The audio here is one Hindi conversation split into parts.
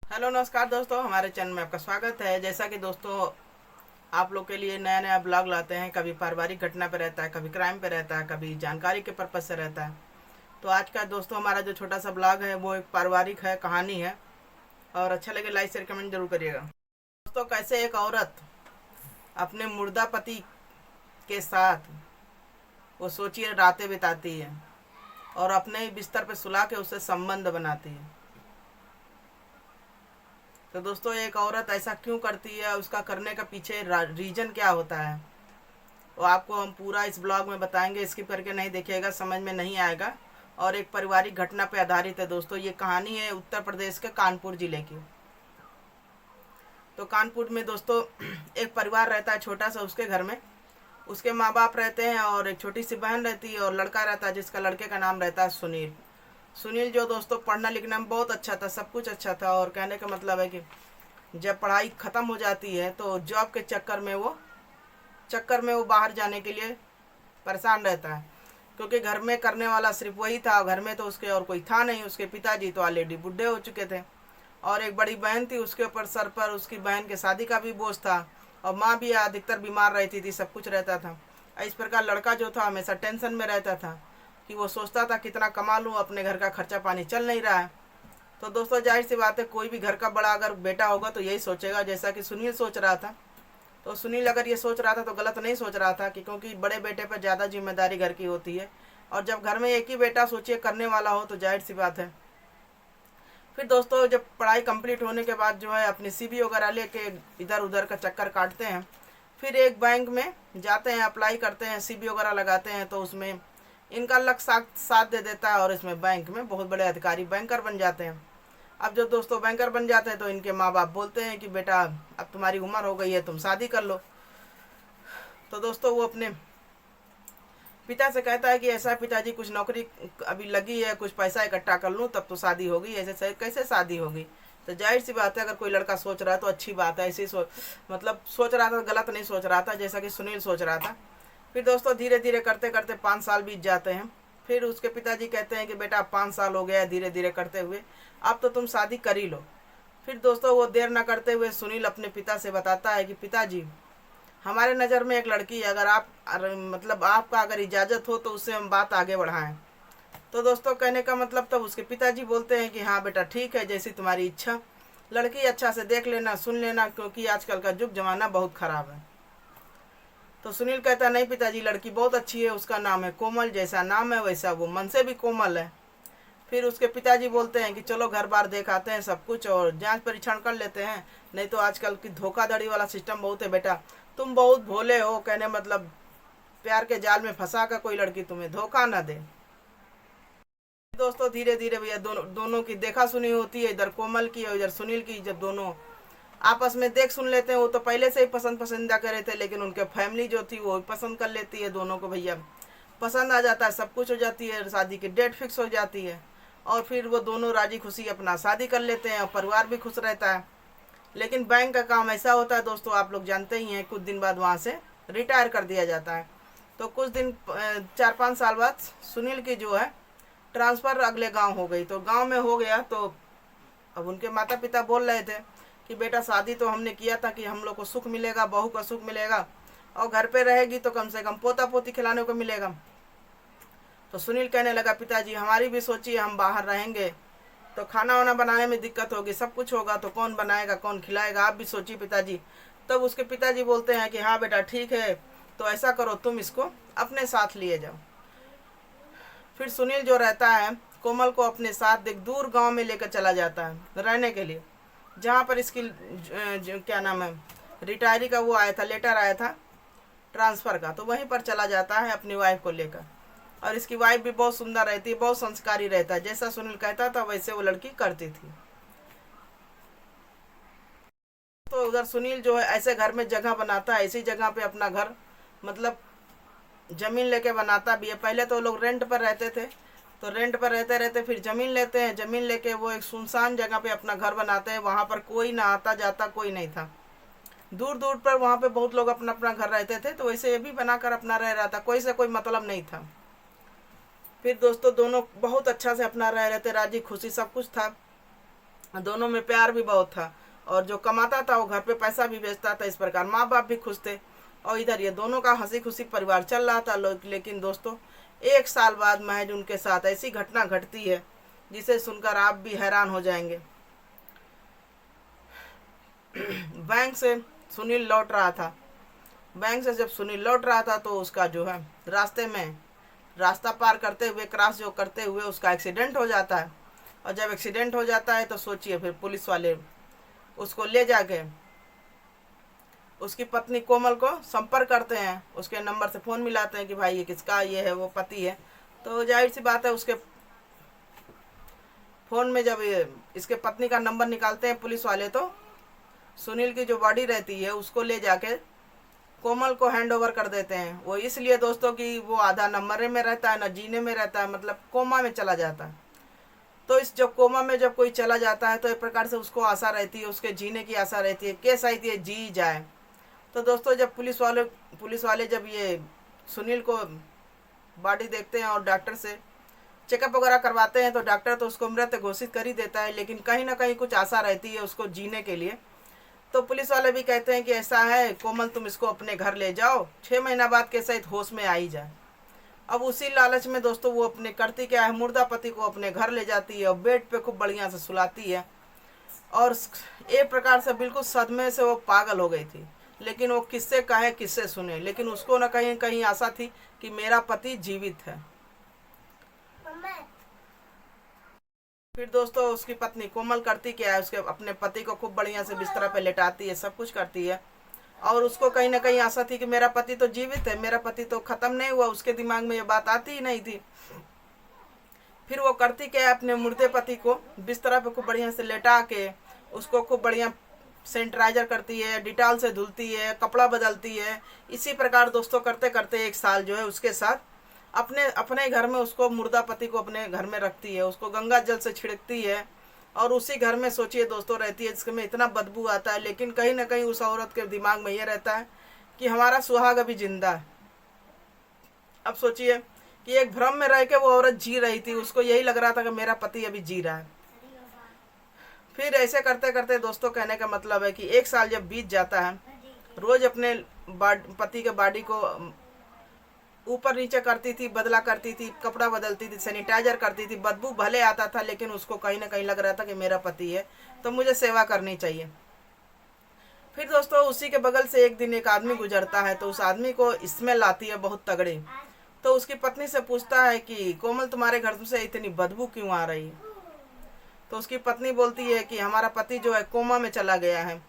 हेलो नमस्कार दोस्तों, हमारे चैनल में आपका स्वागत है। जैसा कि दोस्तों आप लोग के लिए नया नया ब्लॉग लाते हैं। कभी पारिवारिक घटना पे रहता है, कभी क्राइम पे रहता है, कभी जानकारी के पर्पज से रहता है। तो आज का दोस्तों हमारा जो छोटा सा ब्लॉग है वो एक पारिवारिक है, कहानी है। और अच्छा लगे लाइक शेयर कमेंट जरूर करिएगा। दोस्तों, कैसे एक औरत अपने मुर्दा पति के साथ वो सोचिए रातें बिताती है और अपने ही बिस्तर पे सुला के उससे संबंध बनाती है। तो दोस्तों, एक औरत ऐसा क्यों करती है, उसका करने का पीछे रीजन क्या होता है, वो आपको हम पूरा इस ब्लॉग में बताएंगे। स्किप करके नहीं देखिएगा, समझ में नहीं आएगा। और एक पारिवारिक घटना पे आधारित है दोस्तों। ये कहानी है उत्तर प्रदेश के कानपुर जिले की। तो कानपुर में दोस्तों एक परिवार रहता है छोटा सा। उसके घर में उसके माँ बाप रहते हैं और एक छोटी सी बहन रहती है और लड़का रहता है, जिसका लड़के का नाम रहता है सुनील। सुनील जो दोस्तों पढ़ना लिखना में बहुत अच्छा था, सब कुछ अच्छा था। और कहने का मतलब है कि जब पढ़ाई ख़त्म हो जाती है तो जॉब के चक्कर में वो बाहर जाने के लिए परेशान रहता है, क्योंकि घर में करने वाला सिर्फ वही था। घर में तो उसके और कोई था नहीं। उसके पिताजी तो ऑलरेडी बूढ़े हो चुके थे और एक बड़ी बहन थी। उसके ऊपर सर पर उसकी बहन के शादी का भी बोझ था और माँ भी अधिकतर बीमार रहती थी, सब कुछ रहता था। इस प्रकार लड़का जो था हमेशा टेंशन में रहता था कि वो सोचता था कितना कमा लूँ, अपने घर का खर्चा पानी चल नहीं रहा है। तो दोस्तों जाहिर सी बात है, कोई भी घर का बड़ा अगर बेटा होगा तो यही सोचेगा, जैसा कि सुनील सोच रहा था। तो सुनील अगर ये सोच रहा था तो गलत नहीं सोच रहा था, कि क्योंकि बड़े बेटे पर ज़्यादा जिम्मेदारी घर की होती है। और जब घर में एक ही बेटा सोचिए करने वाला हो तो जाहिर सी बात है। फिर दोस्तों जब पढ़ाई कंप्लीट होने के बाद जो है अपनी सीवी वगैरह लेके इधर उधर का चक्कर काटते हैं। फिर एक बैंक में जाते हैं, अप्लाई करते हैं, सीवी वगैरह लगाते हैं। तो उसमें इनका लक साथ दे देता है और इसमें बैंक में बहुत बड़े अधिकारी बैंकर बन जाते हैं। अब जो दोस्तों बैंकर बन जाते हैं तो इनके माँ बाप बोलते हैं कि बेटा अब तुम्हारी उम्र हो गई है, तुम शादी कर लो। तो दोस्तों वो अपने पिता से कहता है कि ऐसा है पिताजी, कुछ नौकरी अभी लगी है, कुछ पैसा इकट्ठा कर लूँ तब तो शादी होगी, ऐसे कैसे शादी होगी। तो जाहिर सी बात है, अगर कोई लड़का सोच रहा है तो अच्छी बात है। ऐसे सोच रहा था, गलत नहीं सोच रहा था, जैसा कि सुनील सोच रहा था। फिर दोस्तों धीरे धीरे करते करते 5 साल बीत जाते हैं। फिर उसके पिताजी कहते हैं कि बेटा अब 5 साल हो गया है धीरे धीरे करते हुए, अब तो तुम शादी कर ही लो। फिर दोस्तों वो देर न करते हुए सुनील अपने पिता से बताता है कि पिताजी, हमारे नज़र में एक लड़की है, अगर आपका अगर इजाज़त हो तो उससे हम बात आगे बढ़ाएं। तो दोस्तों कहने का मतलब तब उसके पिताजी बोलते हैं कि हाँ बेटा ठीक है, जैसी तुम्हारी इच्छा, लड़की अच्छा से देख लेना, सुन लेना, क्योंकि आजकल का युग जमाना बहुत ख़राब है। तो सुनील कहता नहीं पिताजी, लड़की बहुत अच्छी है, उसका नाम है कोमल, जैसा नाम है वैसा वो मन से भी कोमल है। फिर उसके पिताजी बोलते हैं कि चलो घर बार देख आते हैं सब कुछ और जांच परीक्षण कर लेते हैं, नहीं तो आजकल की धोखाधड़ी वाला सिस्टम बहुत है बेटा, तुम बहुत भोले हो। कहने मतलब प्यार के जाल में फंसा कर कोई लड़की तुम्हें धोखा न दे। दोस्तों धीरे धीरे भैया दोनों की देखा सुनी होती है, इधर कोमल की और इधर सुनील की। जब दोनों आपस में देख सुन लेते हैं, वो तो पहले से ही पसंदीदा करे थे, लेकिन उनके फैमिली जो थी वो पसंद कर लेती है दोनों को। भैया पसंद आ जाता है, सब कुछ हो जाती है, शादी की डेट फिक्स हो जाती है और फिर वो दोनों राजी खुशी अपना शादी कर लेते हैं और परिवार भी खुश रहता है। लेकिन बैंक का काम ऐसा होता है दोस्तों, आप लोग जानते ही हैं, कुछ दिन बाद वहाँ से रिटायर कर दिया जाता है। तो कुछ दिन 4-5 साल बाद सुनील की जो है ट्रांसफ़र अगले गांव हो गई। तो गांव में हो गया तो अब उनके माता पिता बोल रहे थे कि बेटा शादी तो हमने किया था कि हम लोग को सुख मिलेगा, बहू का सुख मिलेगा और घर पे रहेगी तो कम से कम पोता पोती खिलाने को मिलेगा। तो सुनील कहने लगा पिताजी हमारी भी सोचिए, हम बाहर रहेंगे तो खाना वाना बनाने में दिक्कत होगी, सब कुछ होगा तो कौन बनाएगा कौन खिलाएगा, आप भी सोचिए पिताजी। तब उसके पिताजी बोलते हैं कि हाँ बेटा ठीक है, तो ऐसा करो तुम इसको अपने साथ लिए जाओ। फिर सुनील जो रहता है कोमल को अपने साथ एक दूर गांव में लेकर चला जाता है रहने के लिए, जहाँ पर इसकी क्या नाम है रिटायरी का वो आया था, लेटर आया था ट्रांसफ़र का। तो वहीं पर चला जाता है अपनी वाइफ को लेकर। और इसकी वाइफ भी बहुत सुंदर रहती है, बहुत संस्कारी रहता है, जैसा सुनील कहता था वैसे वो लड़की करती थी। तो उधर सुनील जो है ऐसे घर में जगह बनाता है, ऐसी जगह पे अपना घर मतलब ज़मीन लेके बनाता भी है। पहले तो लोग रेंट पर रहते थे, तो रेंट पर रहते रहते फिर ज़मीन लेते हैं, ज़मीन लेके वो एक सुनसान जगह पे अपना घर बनाते हैं। वहाँ पर कोई ना आता जाता, कोई नहीं था, दूर दूर पर वहाँ पे बहुत लोग अपना अपना घर रहते थे। तो वैसे ये भी बनाकर अपना रह रहा था, कोई से कोई मतलब नहीं था। फिर दोस्तों दोनों बहुत अच्छा से अपना रह रहे थे, राजी खुशी सब कुछ था। दोनों में प्यार भी बहुत था, और जो कमाता था वो घर पे पैसा भी भेजता था। इस प्रकार माँ बाप भी खुश थे, और इधर ये दोनों का हंसी खुशी परिवार चल रहा था। लेकिन दोस्तों 1 साल बाद महज उनके साथ ऐसी घटना घटती है जिसे सुनकर आप भी हैरान हो जाएंगे। बैंक से सुनील लौट रहा था। बैंक से जब सुनील लौट रहा था तो उसका जो है रास्ते में रास्ता पार करते हुए, क्रॉस जो करते हुए उसका एक्सीडेंट हो जाता है। और जब एक्सीडेंट हो जाता है तो सोचिए, फिर पुलिस वाले उसको ले जाके उसकी पत्नी कोमल को संपर्क करते हैं, उसके नंबर से फ़ोन मिलाते हैं कि भाई ये किसका, ये है वो पति है। तो जाहिर सी बात है उसके फ़ोन में जब इसके पत्नी का नंबर निकालते हैं पुलिस वाले, तो सुनील की जो बॉडी रहती है उसको ले जाके कोमल को हैंड ओवर कर देते हैं। वो इसलिए दोस्तों कि वो आधा न मरने में रहता है न जीने में रहता है, मतलब कोमा में चला जाता है। तो इस जब कोमा में जब कोई चला जाता है तो एक प्रकार से उसको आशा रहती है, उसके जीने की आशा रहती है, कैसा ही है जी जाए। तो दोस्तों जब पुलिस वाले जब ये सुनील को बॉडी देखते हैं और डॉक्टर से चेकअप वगैरह करवाते हैं, तो डॉक्टर तो उसको मृत घोषित कर ही देता है, लेकिन कहीं ना कहीं कुछ आशा रहती है उसको जीने के लिए। तो पुलिस वाले भी कहते हैं कि ऐसा है कोमल, तुम इसको अपने घर ले जाओ, 6 महीना बाद के सहित होश में आ ही जाए। अब उसी लालच में दोस्तों वो अपने करती क्या है, मुर्दा पति को अपने घर ले जाती है और बेड पे खूब बढ़िया से सुलाती है। और एक प्रकार से बिल्कुल सदमे से वो पागल हो गई थी। लेकिन वो किससे कहे किससे सुने, लेकिन उसको न कहीं कहीं आशा थी कि मेरा पति जीवित है। फिर दोस्तों उसकी पत्नी कोमल करती क्या है, उसके अपने पति को खूब बढ़िया से बिस्तर पे लेटाती है, सब कुछ करती है। और उसको कहीं ना कहीं आशा थी कि मेरा पति तो जीवित है, मेरा पति तो खत्म नहीं हुआ, उसके दिमाग में ये बात आती ही नहीं थी। फिर वो करती क्या है, अपने मुर्दे पति को बिस्तर पे खूब बढ़िया से लेटा के उसको खूब बढ़िया सैनिटाइजर करती है, डिटॉल से धुलती है, कपड़ा बदलती है। इसी प्रकार दोस्तों करते करते 1 साल जो है उसके साथ अपने घर में उसको मुर्दा पति को अपने घर में रखती है, उसको गंगा जल से छिड़कती है। और उसी घर में सोचिए दोस्तों रहती है जिसमें इतना बदबू आता है, लेकिन कहीं ना कहीं उस औरत के दिमाग में ये रहता है कि हमारा सुहाग अभी जिंदा है। अब सोचिए कि एक भ्रम में रह के वो औरत जी रही थी, उसको यही लग रहा था कि मेरा पति अभी जी रहा है। फिर ऐसे करते करते दोस्तों कहने का मतलब है कि 1 साल जब बीत जाता है, रोज अपने पति के बॉडी को ऊपर नीचे करती थी, बदला करती थी, कपड़ा बदलती थी, सैनिटाइजर करती थी। बदबू भले आता था लेकिन उसको कहीं ना कहीं लग रहा था कि मेरा पति है तो मुझे सेवा करनी चाहिए। फिर दोस्तों उसी के बगल से एक दिन एक आदमी गुजरता है, तो उस आदमी को स्मेल आती है बहुत तगड़ी। तो उसकी पत्नी से पूछता है कि कोमल तुम्हारे घर से इतनी बदबू क्यों आ रही है। तो उसकी पत्नी बोलती है कि हमारा पति जो है कोमा में चला गया है।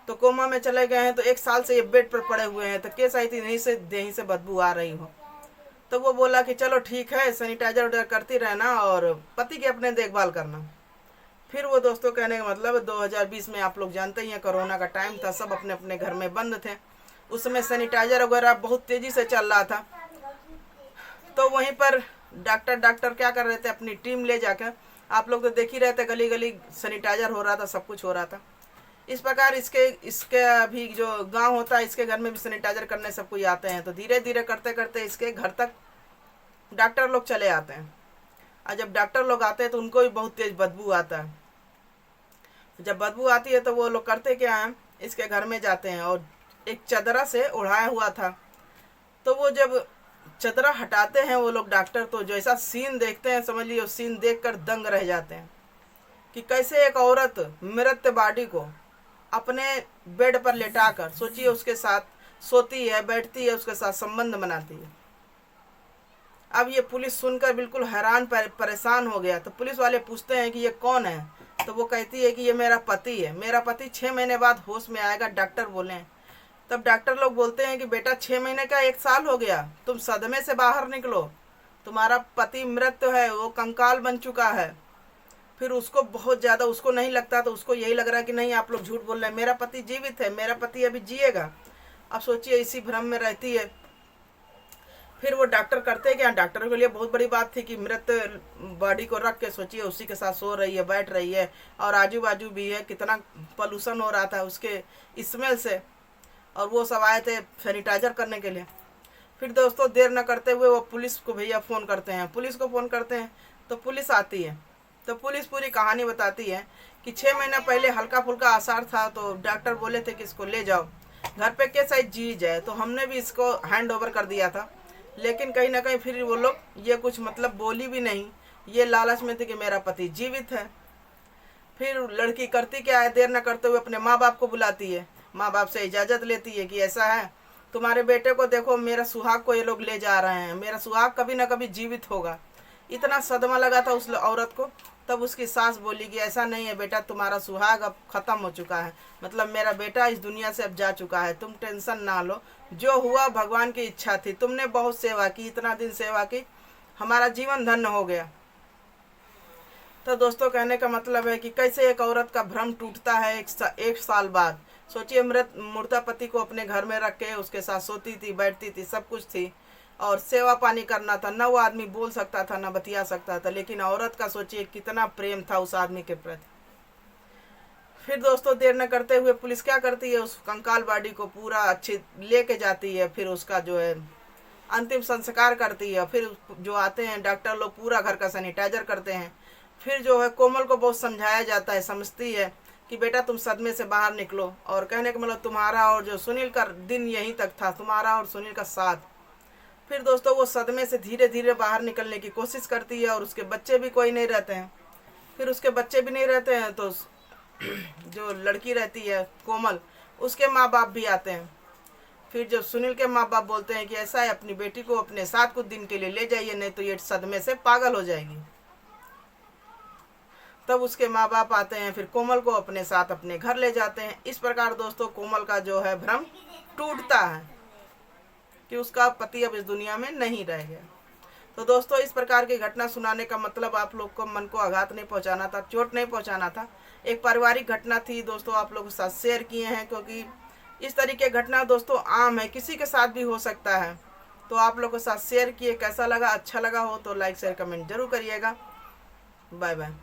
तो कोमा में चले गए हैं तो 1 साल से ये बेड पर पड़े हुए हैं, तो कैसा ही यहीं से बदबू आ रही हो। तो वो बोला कि चलो ठीक है, सैनिटाइजर वगैरह करती रहना और पति की अपने देखभाल करना। फिर वो दोस्तों कहने का मतलब 2020 में आप लोग जानते ही हैं कोरोना का टाइम था, सब अपने अपने घर में बंद थे। उसमें सैनिटाइजर वगैरह बहुत तेज़ी से चल रहा था। तो वहीं पर डॉक्टर क्या कर रहे थे, अपनी टीम ले जाकर, आप लोग तो देख ही रहे थे, गली गली सैनिटाइजर हो रहा था, सब कुछ हो रहा था। इस प्रकार इसके अभी जो गांव होता है इसके घर में भी सैनिटाइजर करने सब कोई आते हैं। तो धीरे धीरे करते करते इसके घर तक डॉक्टर लोग चले आते हैं। और जब डॉक्टर लोग आते हैं तो उनको भी बहुत तेज बदबू आता है। जब बदबू आती है तो वो लोग करते क्या है, इसके घर में जाते हैं और एक चदरा से उड़ाया हुआ था। तो वो जब चदरा हटाते हैं वो लोग डॉक्टर, तो जैसा सीन देखते हैं समझ लीजिए सीन देखकर दंग रह जाते हैं कि कैसे एक औरत मृत बॉडी को अपने बेड पर लेटाकर, सोचिए उसके साथ सोती है, बैठती है, उसके साथ संबंध बनाती है। अब ये पुलिस सुनकर बिल्कुल हैरान परेशान हो गया। तो पुलिस वाले पूछते हैं कि ये कौन है। तो वो कहती है कि ये मेरा पति है, मेरा पति 6 महीने बाद होश में आएगा, डॉक्टर बोले हैं। तब डॉक्टर लोग बोलते हैं कि बेटा 6 महीने का 1 साल हो गया, तुम सदमे से बाहर निकलो, तुम्हारा पति मृत है, वो कंकाल बन चुका है। फिर उसको बहुत ज़्यादा उसको नहीं लगता, तो उसको यही लग रहा है कि नहीं आप लोग झूठ बोल रहे हैं, मेरा पति जीवित है, मेरा पति अभी जिएगा। अब सोचिए इसी भ्रम में रहती है। फिर वो डॉक्टर करते हैं क्या, डॉक्टर के लिए बहुत बड़ी बात थी कि मृत बॉडी को रख के सोचिए उसी के साथ सो रही है, बैठ रही है, और आजू बाजू भी है, कितना पॉल्यूशन हो रहा था उसके स्मेल से। और वो सब आए थे सैनिटाइजर करने के लिए। फिर दोस्तों देर न करते हुए वो पुलिस को भैया फ़ोन करते हैं, पुलिस को फ़ोन करते हैं तो पुलिस आती है। तो पुलिस पूरी कहानी बताती है कि 6 महीना पहले हल्का फुल्का आसार था, तो डॉक्टर बोले थे कि इसको ले जाओ घर पे कैसा जी जाए, तो हमने भी इसको हैंड ओवर कर दिया था। लेकिन कहीं ना कहीं फिर वो लोग ये कुछ मतलब बोली भी नहीं, ये लालच में थे कि मेरा पति जीवित है। फिर लड़की करती क्या है, देर न करते हुए अपने माँ बाप को बुलाती है, माँ बाप से इजाज़त लेती है कि ऐसा है तुम्हारे बेटे को देखो, मेरा सुहाग को ये लोग ले जा रहे हैं, मेरा सुहाग कभी ना कभी जीवित होगा। इतना सदमा लगा था उस औरत को। तब उसकी सास बोली कि ऐसा नहीं है बेटा, तुम्हारा सुहाग अब ख़त्म हो चुका है, मतलब मेरा बेटा इस दुनिया से अब जा चुका है, तुम टेंशन ना लो, जो हुआ भगवान की इच्छा थी, तुमने बहुत सेवा की, इतना दिन सेवा की, हमारा जीवन धन्य हो गया। तो दोस्तों कहने का मतलब है कि कैसे एक औरत का भ्रम टूटता है एक साल बाद। सोचिए, मुर्दा पति को अपने घर में रख के उसके साथ सोती थी, बैठती थी, सब कुछ थी, और सेवा पानी करना था, न वो आदमी बोल सकता था न बतिया सकता था, लेकिन औरत का सोचिए कितना प्रेम था उस आदमी के प्रति। फिर दोस्तों देर न करते हुए पुलिस क्या करती है, उस कंकाल बॉडी को पूरा अच्छे लेके जाती है, फिर उसका जो है अंतिम संस्कार करती है। फिर जो आते हैं डॉक्टर लोग पूरा घर का सैनिटाइजर करते हैं। फिर जो है कोमल को बहुत समझाया जाता है, समझती है कि बेटा तुम सदमे से बाहर निकलो, और कहने का मतलब तुम्हारा और जो सुनील का दिन यहीं तक था, तुम्हारा और सुनील का साथ। फिर दोस्तों वो सदमे से धीरे धीरे बाहर निकलने की कोशिश करती है, और उसके बच्चे भी कोई नहीं रहते हैं। फिर उसके बच्चे भी नहीं रहते हैं तो जो लड़की रहती है कोमल, उसके माँ बाप भी आते हैं। फिर जो सुनील के माँ बाप बोलते हैं कि ऐसा है अपनी बेटी को अपने साथ कुछ दिन के लिए ले जाइए, नहीं तो ये सदमे से पागल हो जाएगी। तब उसके माँ बाप आते हैं, फिर कोमल को अपने साथ अपने घर ले जाते हैं। इस प्रकार दोस्तों कोमल का जो है भ्रम टूटता है कि उसका पति अब इस दुनिया में नहीं रह गया। तो दोस्तों इस प्रकार की घटना सुनाने का मतलब आप लोग को मन को आघात नहीं पहुंचाना था, चोट नहीं पहुंचाना था। एक पारिवारिक घटना थी दोस्तों, आप लोगों के साथ शेयर किए हैं, क्योंकि इस तरीके की घटना दोस्तों आम है, किसी के साथ भी हो सकता है। तो आप लोगों के साथ शेयर किए, कैसा लगा, अच्छा लगा हो तो लाइक शेयर कमेंट जरूर करिएगा। Bye bye.